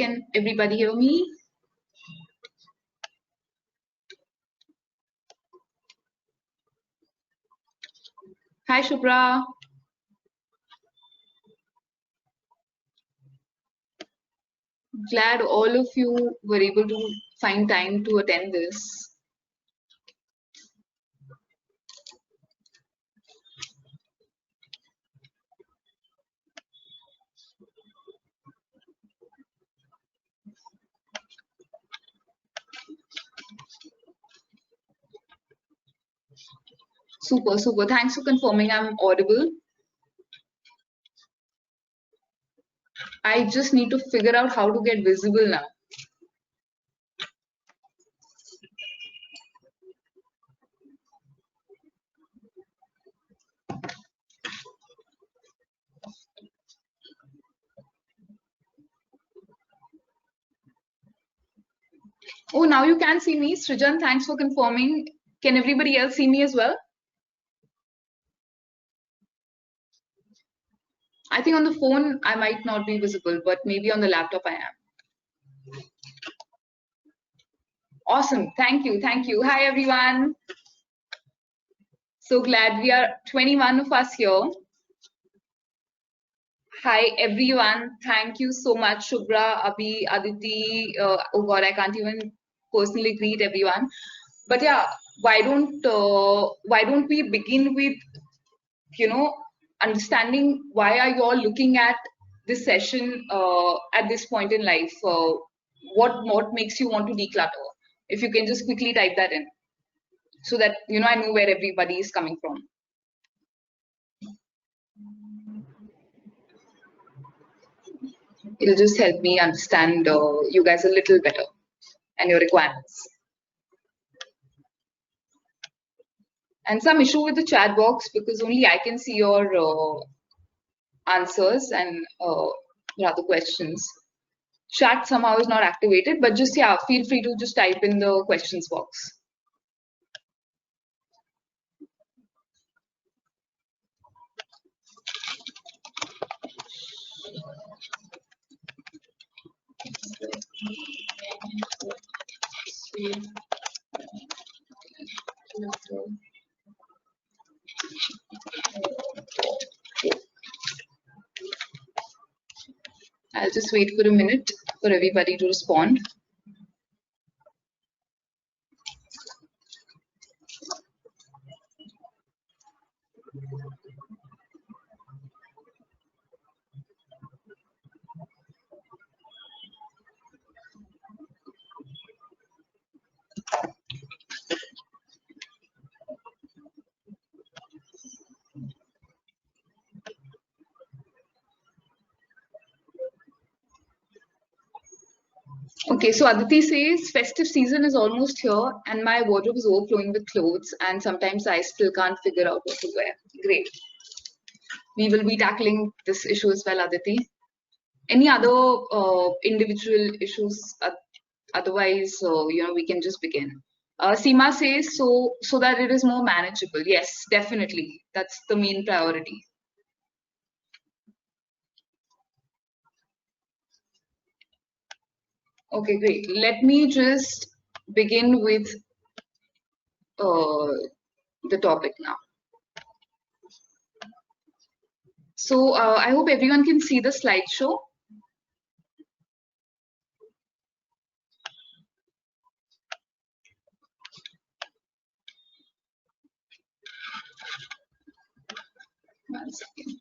Can everybody hear me? Hi, Shubhra. Glad all of you were able to find time to attend this. Super, super. Thanks for confirming I'm audible. I just need to figure out how to get visible now. Oh, now you can see me. Srijan, thanks for confirming. Can everybody else see me as well? I think on the phone, I might not be visible, but maybe on the laptop I am. Awesome. Thank you. Thank you. Hi, everyone. So glad we are 21 of us here. Hi, everyone. Thank you so much, Shubhra, Abhi, Aditi. Oh God, I can't even personally greet everyone. But yeah, why don't we begin with, understanding why are you all looking at this session at this point in life? What makes you want to declutter? If you can just quickly type that in, so that I know where everybody is coming from. It'll just help me understand you guys a little better and your requirements. And some issue with the chat box because only I can see your answers and rather questions. Chat somehow is not activated, but just feel free to just type in the questions box. I'll just wait for a minute for everybody to respond. Okay, so Aditi says festive season is almost here and my wardrobe is overflowing with clothes and sometimes I still can't figure out what to wear. Great. We will be tackling this issue as well, Aditi. Any other individual issues? Otherwise, we can just begin. Seema says so that it is more manageable. Yes, definitely. That's the main priority. Okay, great. Let me just begin with the topic now. So I hope everyone can see the slideshow. One second.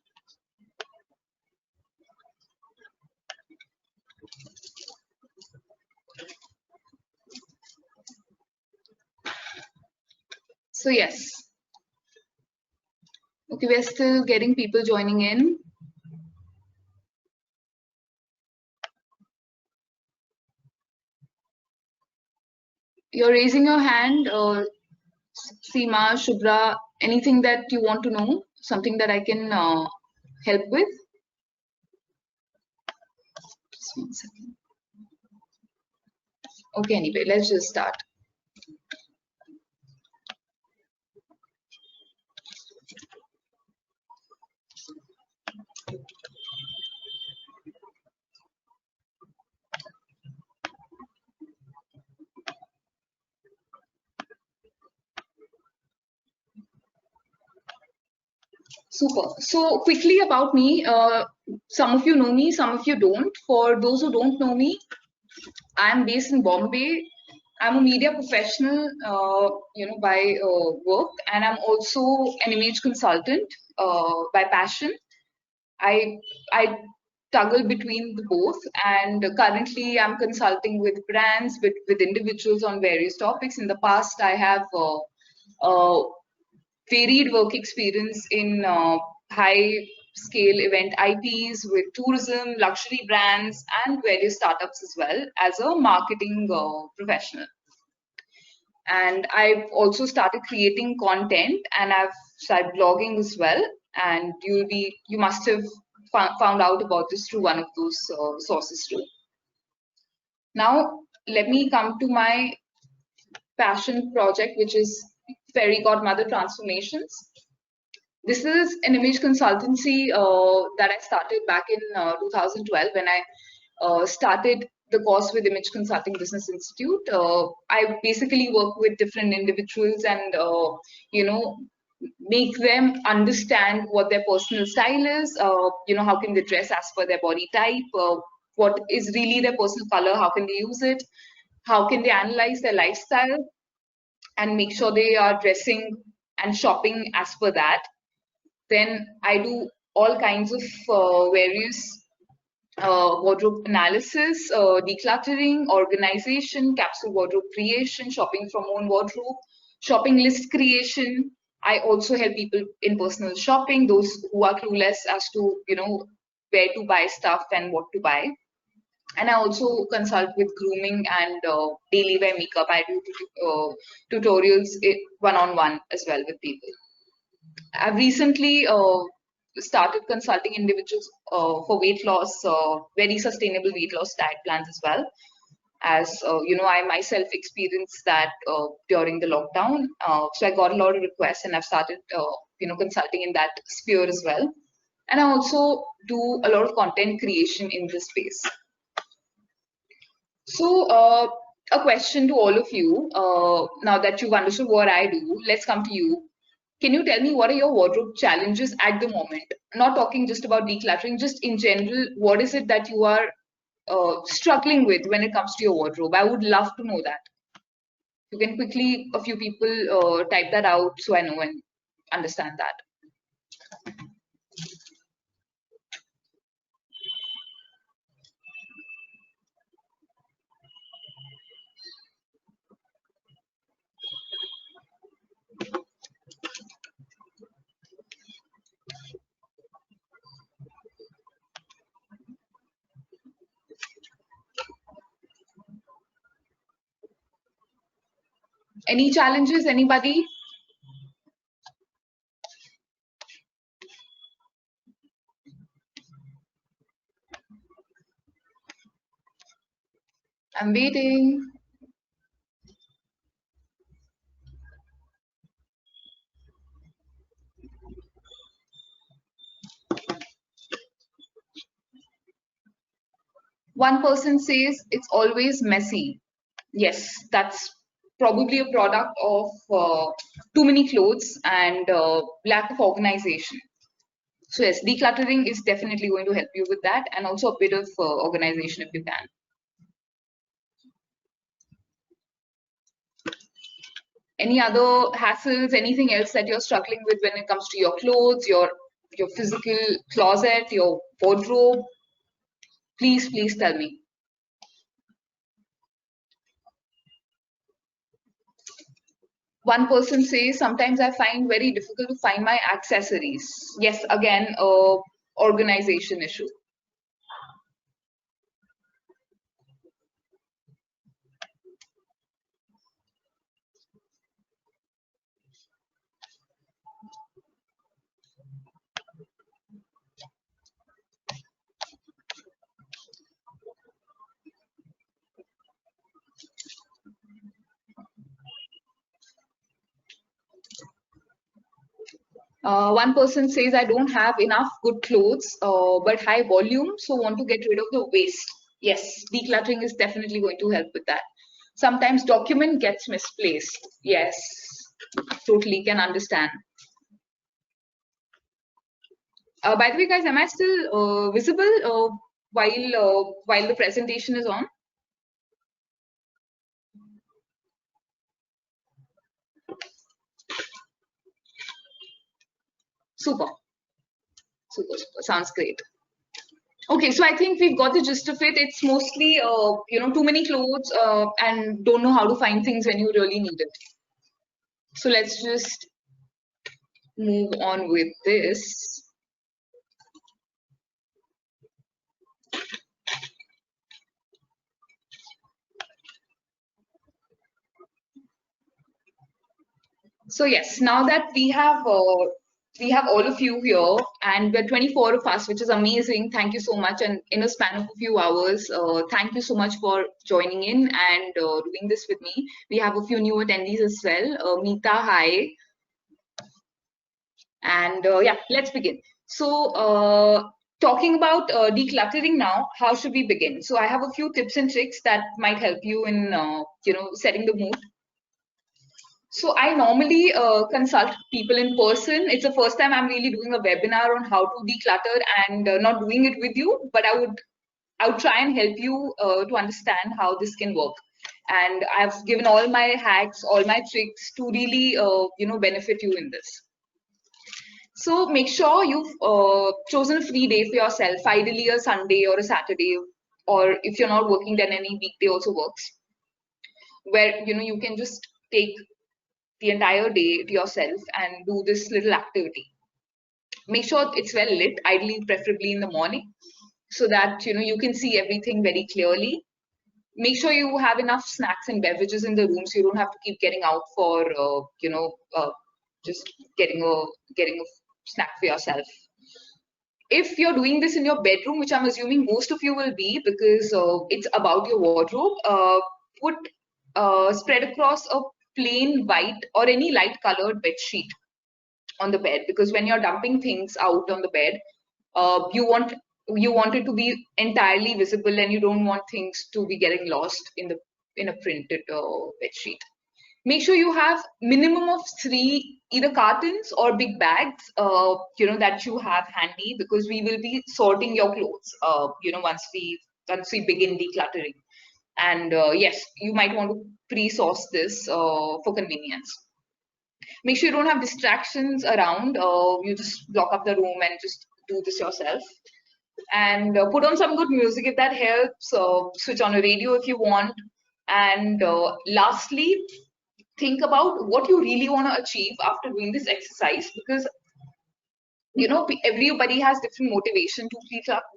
So yes. Okay, we're still getting people joining in. You're raising your hand, Seema, Shubhra, anything that you want to know? Something that I can help with? Just 1 second. Okay, anyway, let's just start. Super. So quickly about me, some of you know me, some of you don't. For those who don't know me, I'm based in Bombay. I'm a media professional, by work, and I'm also an image consultant by passion. I I toggle between the both, and currently I'm consulting with brands, with individuals on various topics. In the past, I have varied work experience in high scale event IPs with tourism, luxury brands, and various startups as well as a marketing professional. And I've also started creating content, and I've started blogging as well. And you must have found out about this through one of those sources too. Now, let me come to my passion project, which is Fairy Godmother Transformations. This is an image consultancy that I started back in 2012 when I started the course with Image Consulting Business Institute. I basically work with different individuals and, make them understand what their personal style is, how can they dress as per their body type, what is really their personal color, how can they use it, how can they analyze their lifestyle and make sure they are dressing and shopping as per that. Then I do all kinds of various wardrobe analysis, decluttering, organization, capsule wardrobe creation, shopping from own wardrobe, shopping list creation. I also help people in personal shopping, those who are clueless as to, where to buy stuff and what to buy. And I also consult with grooming and daily wear makeup. I do tutorials one-on-one as well with people. I've recently started consulting individuals for weight loss, very sustainable weight loss diet plans as well. As I myself experienced that during the lockdown. So I got a lot of requests, and I've started, consulting in that sphere as well. And I also do a lot of content creation in this space. So a question to all of you, now that you've understood what I do, let's come to you. Can you tell me what are your wardrobe challenges at the moment? Not talking just about decluttering, just in general, what is it that you are struggling with when it comes to your wardrobe? I would love to know that. You can quickly, a few people type that out so I know and understand that. Any challenges, anybody? I'm waiting. One person says it's always messy. Yes, that's probably a product of too many clothes and lack of organization. So yes, decluttering is definitely going to help you with that, and also a bit of organization if you can. Any other hassles, anything else that you're struggling with when it comes to your clothes, your physical closet, your wardrobe? Please tell me. One person says, sometimes I find very difficult to find my accessories. Yes, again, organization issue. One person says, I don't have enough good clothes, but high volume, so want to get rid of the waste. Yes, decluttering is definitely going to help with that. Sometimes document gets misplaced. Yes, totally can understand. By the way, guys, am I still visible while the presentation is on? Super, super, super. Sounds great. Okay, so I think we've got the gist of it. It's mostly, too many clothes and don't know how to find things when you really need it. So let's just move on with this. So yes, now that we have all of you here, and we're 24 of us, which is amazing. Thank you so much. And in a span of a few hours, thank you so much for joining in and doing this with me. We have a few new attendees as well. Meeta, hi. And yeah, let's begin. So talking about decluttering now, how should we begin? So I have a few tips and tricks that might help you in setting the mood. So I normally consult people in person. It's the first time I'm really doing a webinar on how to declutter and not doing it with you, but I would try and help you to understand how this can work. And I've given all my hacks, all my tricks to really benefit you in this. So make sure you've chosen a free day for yourself, ideally a Sunday or a Saturday, or if you're not working, then any weekday also works, where you can just take the entire day to yourself and do this little activity. Make sure it's well lit, ideally preferably in the morning, so that you can see everything very clearly. Make sure you have enough snacks and beverages in the room, so you don't have to keep getting out for just getting a snack for yourself. If you're doing this in your bedroom, which I'm assuming most of you will be, because it's about your wardrobe, put spread across a plain white or any light colored bed sheet on the bed, because when you're dumping things out on the bed, you want it to be entirely visible, and you don't want things to be getting lost in a printed bed sheet. Make sure you have minimum of 3 either cartons or big bags that you have handy, because we will be sorting your clothes once we begin decluttering. And yes, you might want to pre-source this for convenience. Make sure you don't have distractions around. You just lock up the room and just do this yourself. And put on some good music if that helps. Switch on a radio if you want. And lastly, think about what you really want to achieve after doing this exercise, because everybody has different motivation to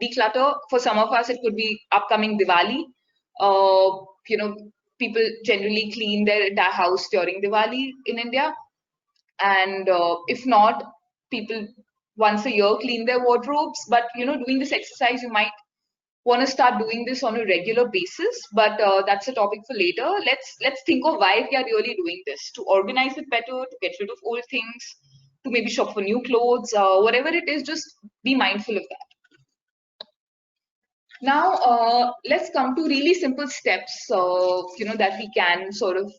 declutter. For some of us, it could be upcoming Diwali. People generally clean their entire house during Diwali in India. And if not, people once a year clean their wardrobes. But doing this exercise, you might want to start doing this on a regular basis, but that's a topic for later. Let's think of why we are really doing this: to organize it better, to get rid of old things, to maybe shop for new clothes, whatever it is. Just be mindful of that. Now let's come to really simple steps that we can sort of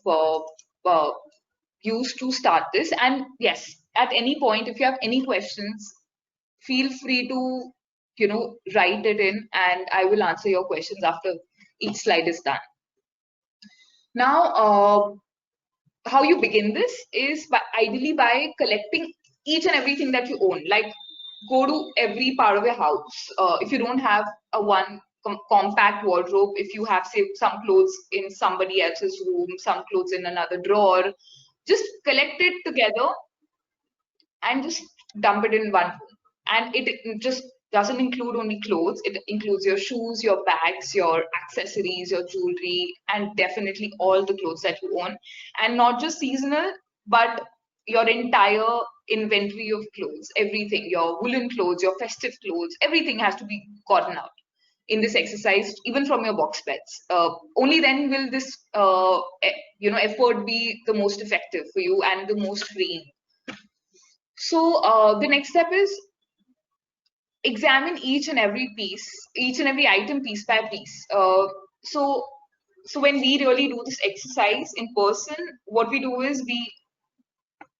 use to start this. And yes, at any point, if you have any questions, feel free to write it in, and I will answer your questions after each slide is done. Now how you begin this is ideally by collecting each and everything that you own. Like, go to every part of your house. If you don't have a one compact wardrobe, if you have, say, some clothes in somebody else's room, some clothes in another drawer, just collect it together and just dump it in one room. And it just doesn't include only clothes. It includes your shoes, your bags, your accessories, your jewelry, and definitely all the clothes that you own. And not just seasonal, but your entire inventory of clothes, everything, your woolen clothes, your festive clothes, everything has to be gotten out in this exercise, even from your box beds. Only then will this effort be the most effective for you and the most freeing. So the next step is examine each and every item piece by piece. So when we really do this exercise in person, what we do is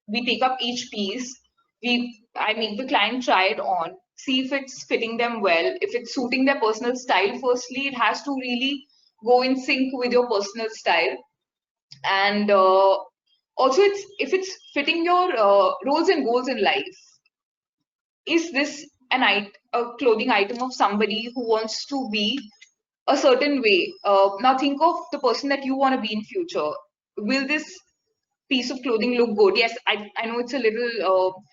we take up each piece. I make the client try it on. see if it's fitting them well, if it's suiting their personal style. Firstly, it has to really go in sync with your personal style. And also, if it's fitting your roles and goals in life. Is this a clothing item of somebody who wants to be a certain way? Now think of the person that you want to be in future. Will this piece of clothing look good? Yes, I know it's a little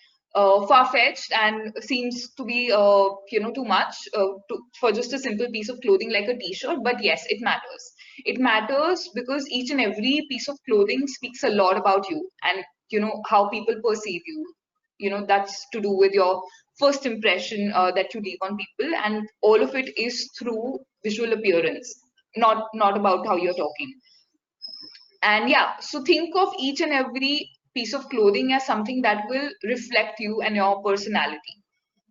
far-fetched and seems to be too much for just a simple piece of clothing like a t-shirt, but yes, it matters. It matters because each and every piece of clothing speaks a lot about you and how people perceive you. That's to do with your first impression that you leave on people, and all of it is through visual appearance, not about how you're talking. And yeah, so think of each and every piece of clothing as something that will reflect you and your personality.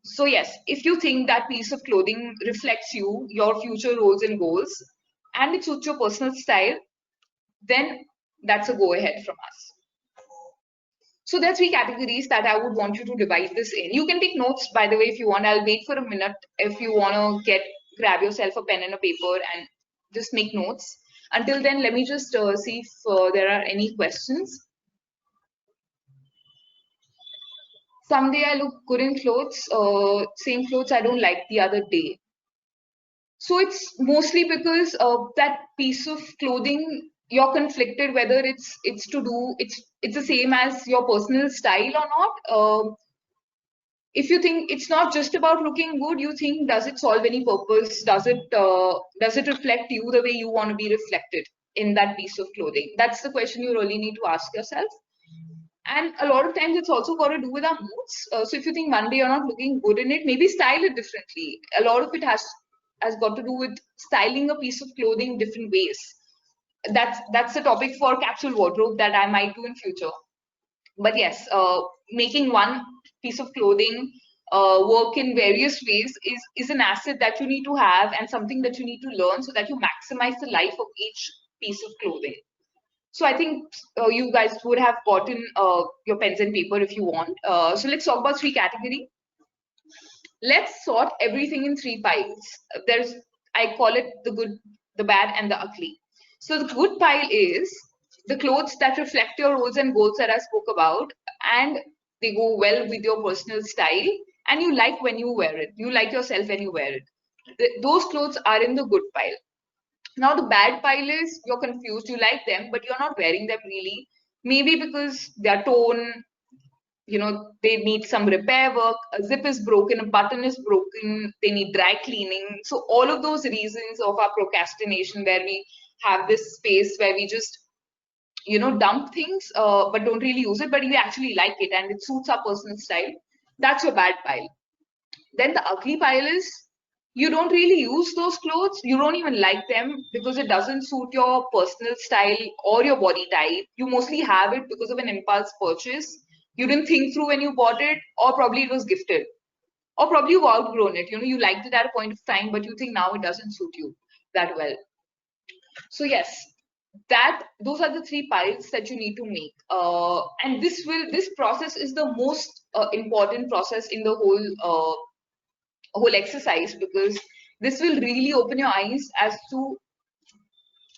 So yes, if you think that piece of clothing reflects you, your future roles and goals, and it suits your personal style, then that's a go ahead from us. So there are three categories that I would want you to divide this in. You can take notes, by the way, if you want. I'll wait for a minute if you want to grab yourself a pen and a paper and just make notes. Until then, let me just see if there are any questions. Someday I look good in clothes, same clothes I don't like the other day. So it's mostly because that piece of clothing, you're conflicted whether it's the same as your personal style or not. If you think it's not just about looking good, you think, does it solve any purpose? Does it reflect you the way you want to be reflected in that piece of clothing? That's the question you really need to ask yourself. And a lot of times it's also got to do with our moods. So if you think one day you're not looking good in it, maybe style it differently. A lot of it has got to do with styling a piece of clothing different ways. That's the topic for capsule wardrobe that I might do in future. But yes, making one piece of clothing work in various ways is an asset that you need to have and something that you need to learn so that you maximize the life of each piece of clothing. So I think you guys would have gotten your pens and paper if you want. So let's talk about three categories. Let's sort everything in three piles. I call it the good, the bad, and the ugly. So the good pile is the clothes that reflect your roles and goals that I spoke about, and they go well with your personal style, and you like when you wear it. You like yourself when you wear it. Those clothes are in the good pile. Now the bad pile is you're confused, you like them, but you're not wearing them really. Maybe because they're torn, they need some repair work, a zip is broken, a button is broken, they need dry cleaning. So all of those reasons of our procrastination, where we have this space where we just dump things but don't really use it, but we actually like it and it suits our personal style, that's your bad pile. Then the ugly pile is you don't really use those clothes, you don't even like them because it doesn't suit your personal style or your body type. You mostly have it because of an impulse purchase. You didn't think through when you bought it, or probably it was gifted, or probably you've outgrown it. You liked it at a point of time, but you think now it doesn't suit you that well. So yes, those are the three piles that you need to make, and this process is the most important process in the whole exercise, because this will really open your eyes as to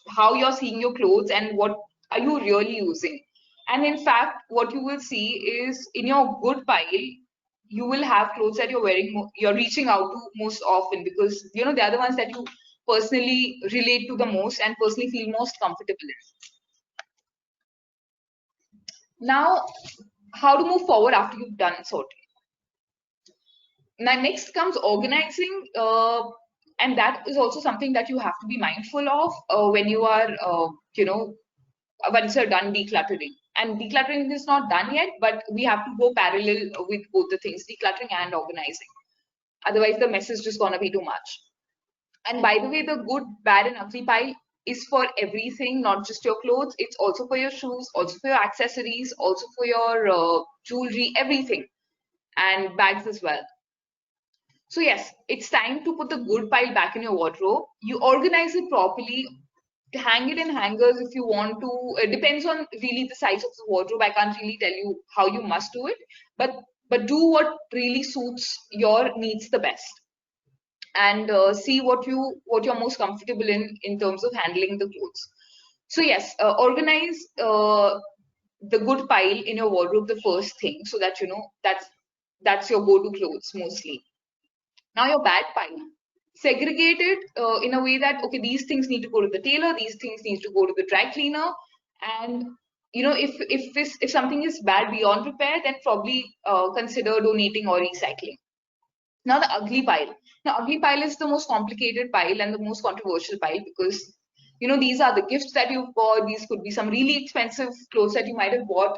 how you're seeing your clothes and what are you really using. And in fact, what you will see is in your good pile, you will have clothes that you're wearing, you're reaching out to most often, because they're the ones that you personally relate to the most and personally feel most comfortable in. Now, how to move forward after you've done sorting. Now, next comes organizing, and that is also something that you have to be mindful of when you are, once you're done decluttering. And decluttering is not done yet, but we have to go parallel with both the things, decluttering and organizing. Otherwise, the mess is just going to be too much. And by the way, the good, bad, and ugly pile is for everything, not just your clothes. It's also for your shoes, also for your accessories, also for your jewelry, everything, and bags as well. So yes, it's time to put the good pile back in your wardrobe. You organize it properly, hang it in hangers if you want to. It depends on really the size of the wardrobe. I can't really tell you how you must do it, but but do what really suits your needs the best, and see what you're most comfortable in terms of handling the clothes. So yes, organize the good pile in your wardrobe the first thing, so that that's your go-to clothes mostly. Now your bad pile, segregate it in a way that, okay, these things need to go to the tailor, these things need to go to the dry cleaner, and if something is bad beyond repair, then probably consider donating or recycling. Now the ugly pile. Now ugly pile is the most complicated pile and the most controversial pile, because these are the gifts that you've bought. These could be some really expensive clothes that you might have bought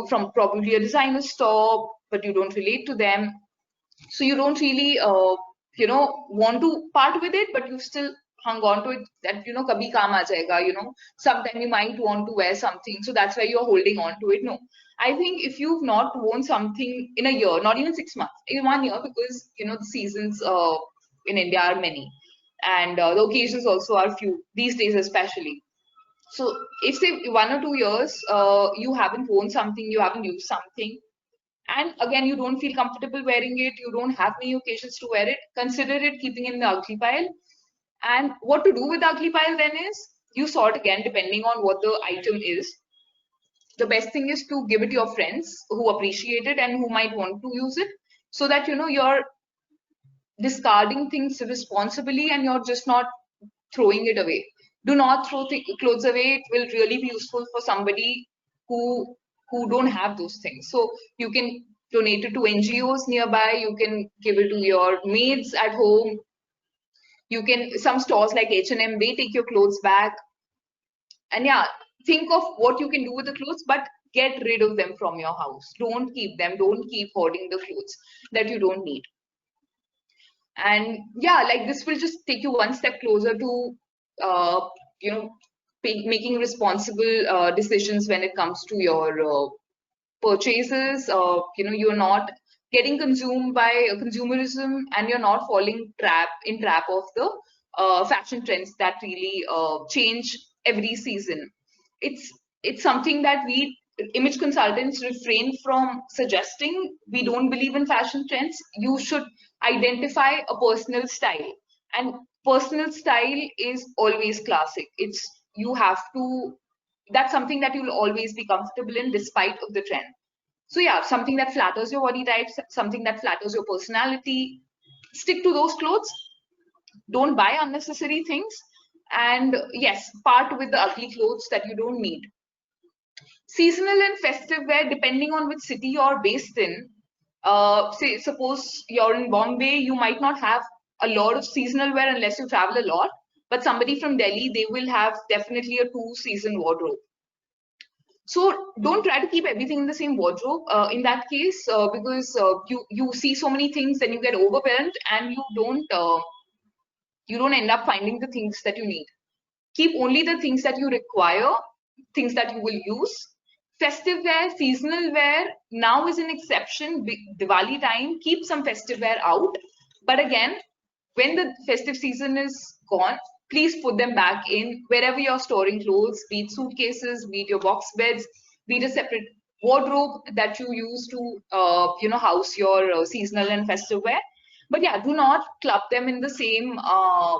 from probably a designer store, but you don't relate to them, so you don't really want to part with it, but you still hung on to it, that kabhi kaam aa jayega, sometime you might want to wear something, so that's why you're holding on to it. No, I think if you've not worn something in a year, not even 6 months, in 1 year, because the seasons in India are many, and the occasions also are few these days especially. So if say 1 or 2 years you haven't worn something, you haven't used something, and again you don't feel comfortable wearing it, you don't have many occasions to wear it, consider it keeping in the ugly pile. And what to do with the ugly pile then is, you sort again depending on what the item is. The best thing is to give it to your friends who appreciate it and who might want to use it, so that you're discarding things responsibly and you're just not throwing it away. Do not throw clothes away. It will really be useful for somebody who don't have those things. So you can donate it to NGOs nearby. You can give it to your maids at home. You can, some stores like H&M, they take your clothes back. And yeah, think of what you can do with the clothes, but get rid of them from your house. Don't keep them. Don't keep hoarding the clothes that you don't need. And yeah, like this will just take you one step closer to uh, you know making responsible decisions when it comes to your purchases. You're not getting consumed by consumerism, and you're not falling trap of the fashion trends that really change every season. It's something that we image consultants refrain from suggesting. We don't believe in fashion trends. You should identify a personal style, and personal style is always classic. It's you have to That's something that you'll always be comfortable in despite of the trend. So yeah, something that flatters your body type, something that flatters your personality, stick to those clothes. Don't buy unnecessary things, and yes, part with the ugly clothes that you don't need. Seasonal and festive wear, depending on which city you're based in. Say, suppose you're in Bombay, you might not have a lot of seasonal wear unless you travel a lot. But somebody from Delhi, they will have definitely a 2-season wardrobe. So don't try to keep everything in the same wardrobe. In that case, because you see so many things, then you get overwhelmed, and you don't end up finding the things that you need. Keep only the things that you require, things that you will use. Festive wear, seasonal wear, now is an exception. Diwali time, keep some festive wear out. But again, when the festive season is gone, please put them back in wherever you're storing clothes, be it suitcases, be it your box beds, be it a separate wardrobe that you use to house your seasonal and festive wear. But yeah, do not club them in the same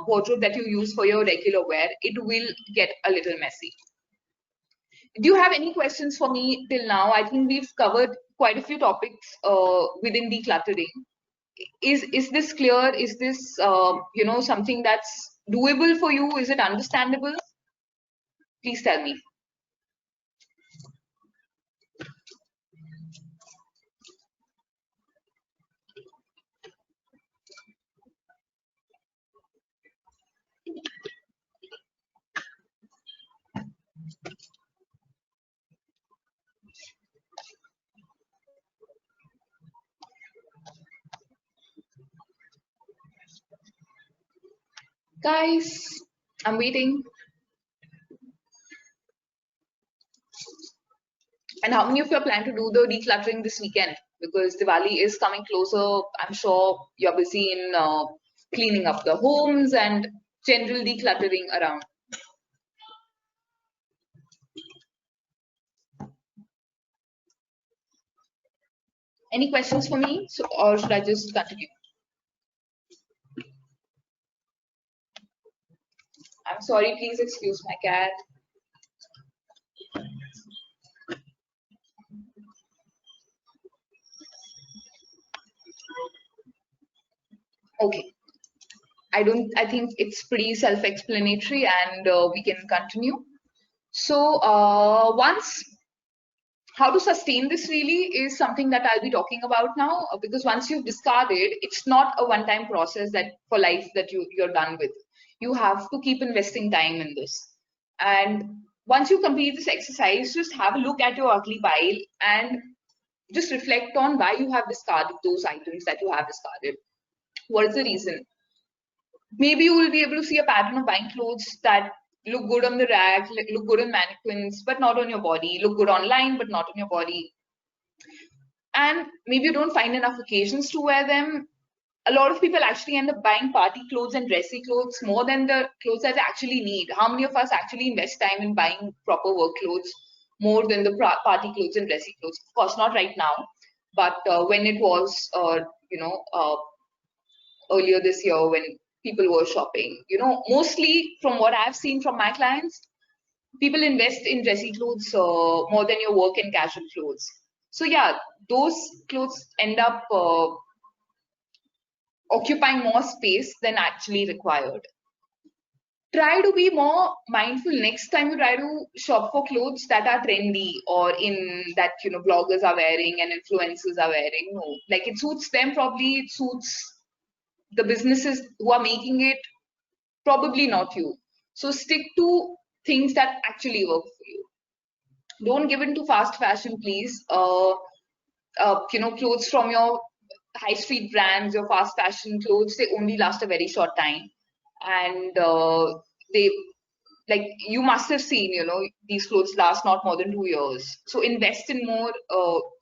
wardrobe that you use for your regular wear. It will get a little messy. Do you have any questions for me till now? I think we've covered quite a few topics within decluttering. Is this clear? Is this something that's doable for you? Is it understandable? Please tell me. Guys, I'm waiting. And how many of you are planning to do the decluttering this weekend? Because Diwali is coming closer. I'm sure you're busy in cleaning up the homes and general decluttering around. Any questions for me? So, or should I just continue? I'm sorry, please excuse my cat. Okay. I think it's pretty self-explanatory and we can continue. So once, how to sustain this really is something that I'll be talking about now, because once you've discarded, it's not a one-time process that for life that you're done with. You have to keep investing time in this. And once you complete this exercise, just have a look at your ugly pile and just reflect on why you have discarded those items that you have discarded. What is the reason? Maybe you will be able to see a pattern of buying clothes that look good on the rack, look good on mannequins, but not on your body, look good online, but not on your body. And maybe you don't find enough occasions to wear them. A lot of people actually end up buying party clothes and dressy clothes more than the clothes that they actually need. How many of us actually invest time in buying proper work clothes more than the party clothes and dressy clothes? Of course, not right now, but when it was, earlier this year when people were shopping. Mostly from what I've seen from my clients, people invest in dressy clothes more than your work and casual clothes. So yeah, those clothes end up occupying more space than actually required. Try to be more mindful next time you try to shop for clothes that are trendy or in that bloggers are wearing and influencers are wearing. No, like it suits them, probably it suits the businesses who are making it, probably not you. So stick to things that actually work for you. Don't give in to fast fashion, please. Clothes from your high street brands, your fast fashion clothes, they only last a very short time, and they, like, you must have seen, these clothes last not more than 2 years. So invest in more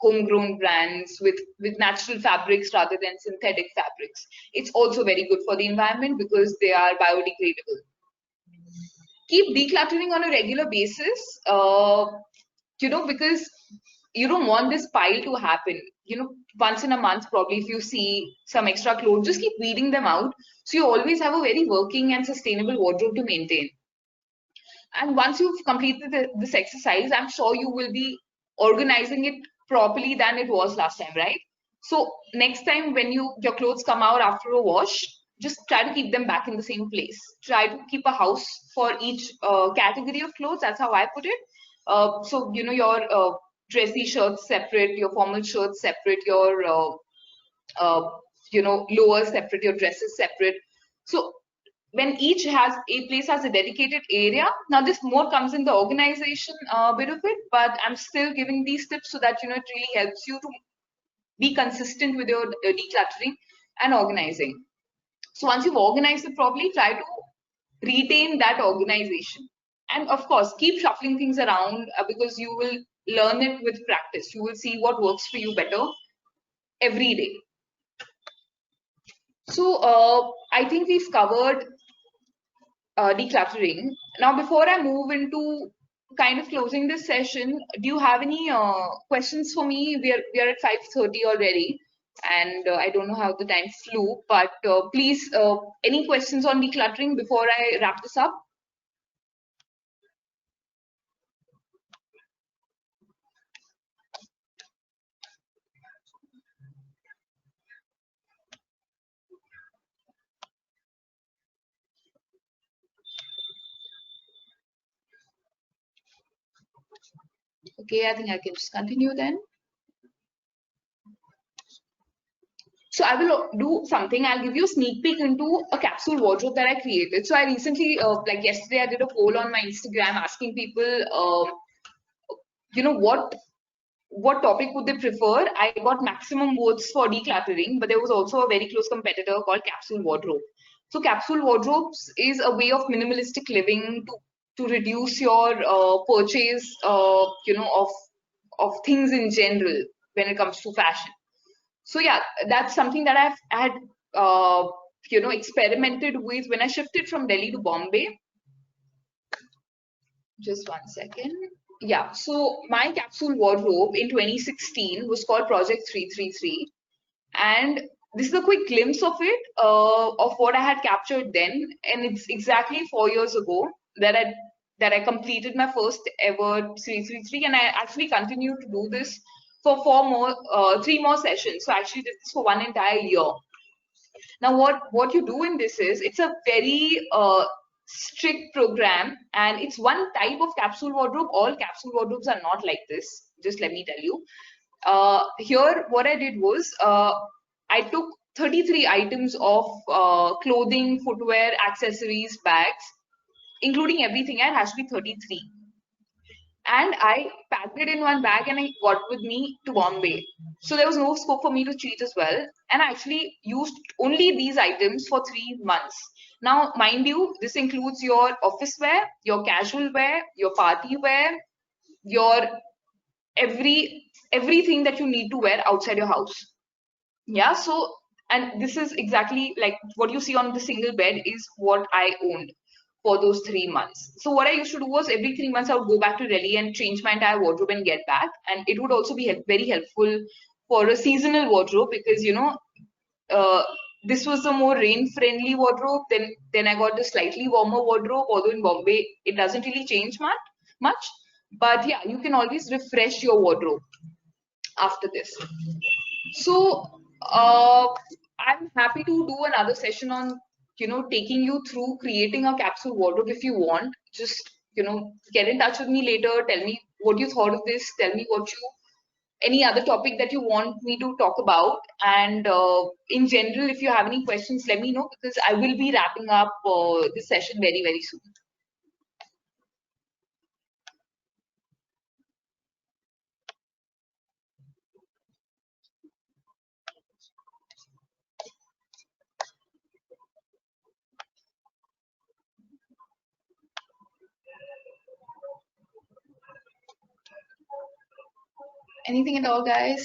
homegrown brands with natural fabrics rather than synthetic fabrics. It's also very good for the environment because they are biodegradable. Keep decluttering on a regular basis, because you don't want this pile to happen. Once in a month, probably, if you see some extra clothes, just keep weeding them out. So you always have a very working and sustainable wardrobe to maintain. And once you've completed this exercise, I'm sure you will be organizing it properly than it was last time, right? So next time when your clothes come out after a wash, just try to keep them back in the same place. Try to keep a house for each category of clothes. That's how I put it. So your dressy shirts separate, your formal shirts separate, your lowers separate, your dresses separate. So when each place has a dedicated area, now this more comes in the organization bit of it, but I'm still giving these tips so that it really helps you to be consistent with your decluttering and organizing. So once you've organized it properly, try to retain that organization. And of course, keep shuffling things around because you will learn it with practice. You will see what works for you better every day. So I think we've covered decluttering. Now, before I move into kind of closing this session, do you have any questions for me? We are at 5:30 already, and I don't know how the time flew, but please, any questions on decluttering before I wrap this up? Okay, I think I can just continue then. So I will do something. I'll give you a sneak peek into a capsule wardrobe that I created. So I recently, like yesterday, I did a poll on my Instagram asking people, what topic would they prefer. I got maximum votes for decluttering, but there was also a very close competitor called capsule wardrobe. So capsule wardrobes is a way of minimalistic living to reduce your purchase, of things in general when it comes to fashion. So yeah, that's something that I've had experimented with when I shifted from Delhi to Bombay. Just one second. Yeah, so my capsule wardrobe in 2016 was called Project 333. And this is a quick glimpse of it, of what I had captured then. And it's exactly 4 years ago that I completed my first ever 333. And I actually continued to do this for 3 more sessions. So I actually did this for one entire year. Now, what you do in this is it's a very strict program, and it's one type of capsule wardrobe. All capsule wardrobes are not like this. Just let me tell you. Here, what I did was I took 33 items of clothing, footwear, accessories, bags, including everything. It has to be 33, and I packed it in one bag and I got with me to Bombay. So there was no scope for me to cheat as well. And I actually used only these items for 3 months. Now, mind you, this includes your office wear, your casual wear, your party wear, your everything that you need to wear outside your house. Yeah, so and this is exactly like what you see on the single bed is what I owned for those 3 months. So what I used to do was every 3 months I would go back to Delhi and change my entire wardrobe and get back. And it would also be very helpful for a seasonal wardrobe because uh, this was a more rain-friendly wardrobe. Then I got the slightly warmer wardrobe. Although in Bombay it doesn't really change much. But yeah, you can always refresh your wardrobe after this. So I'm happy to do another session on taking you through creating a capsule wardrobe if you want. Just get in touch with me later. Tell me what you thought of this. Tell me any other topic that you want me to talk about. And in general, if you have any questions, let me know because I will be wrapping up this session very, very soon. Anything at all, guys?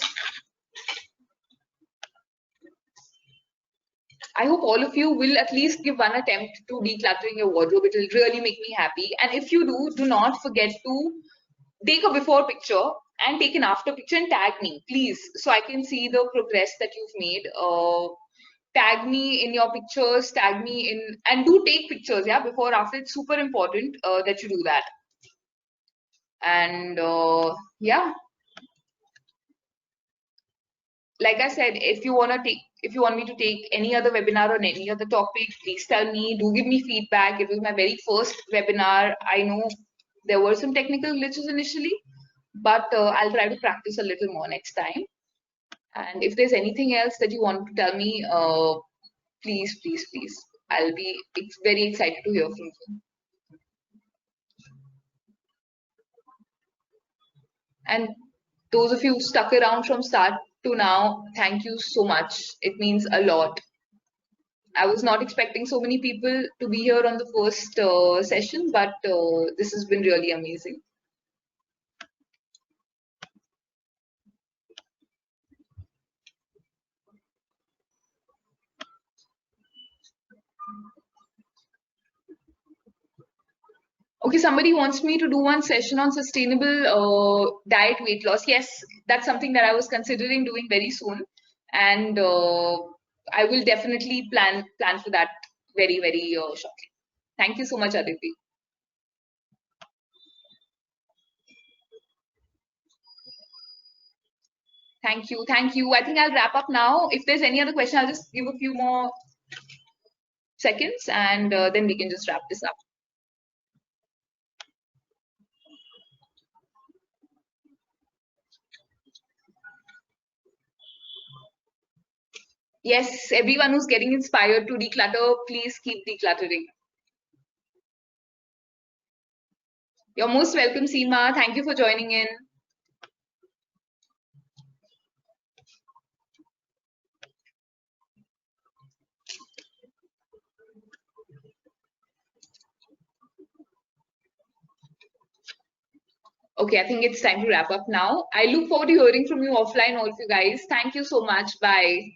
I hope all of you will at least give one attempt to decluttering your wardrobe. It will really make me happy. And if you do not forget to take a before picture and take an after picture and tag me, please, so I can see the progress that you've made. Tag me in your pictures, tag me in, and do take pictures, yeah, before, after. It's super important that you do that. And yeah, like I said, if you want me to take any other webinar on any other topic, please tell me. Do give me feedback. It was my very first webinar. I know there were some technical glitches initially, but I'll try to practice a little more next time. And if there's anything else that you want to tell me, please, please, please. I'll be very excited to hear from you. And those of you who stuck around from start to now, thank you so much. It means a lot. I was not expecting so many people to be here on the first session, but this has been really amazing. Okay, somebody wants me to do one session on sustainable diet weight loss. Yes, that's something that I was considering doing very soon, and I will definitely plan for that very, very shortly. Thank you so much, Aditi. Thank you, thank you. I think I'll wrap up now. If there's any other question, I'll just give a few more seconds, and then we can just wrap this up. Yes, everyone who's getting inspired to declutter, please keep decluttering. You're most welcome, Seema. Thank you for joining in. Okay, I think it's time to wrap up now. I look forward to hearing from you offline, all of you guys. Thank you so much. Bye.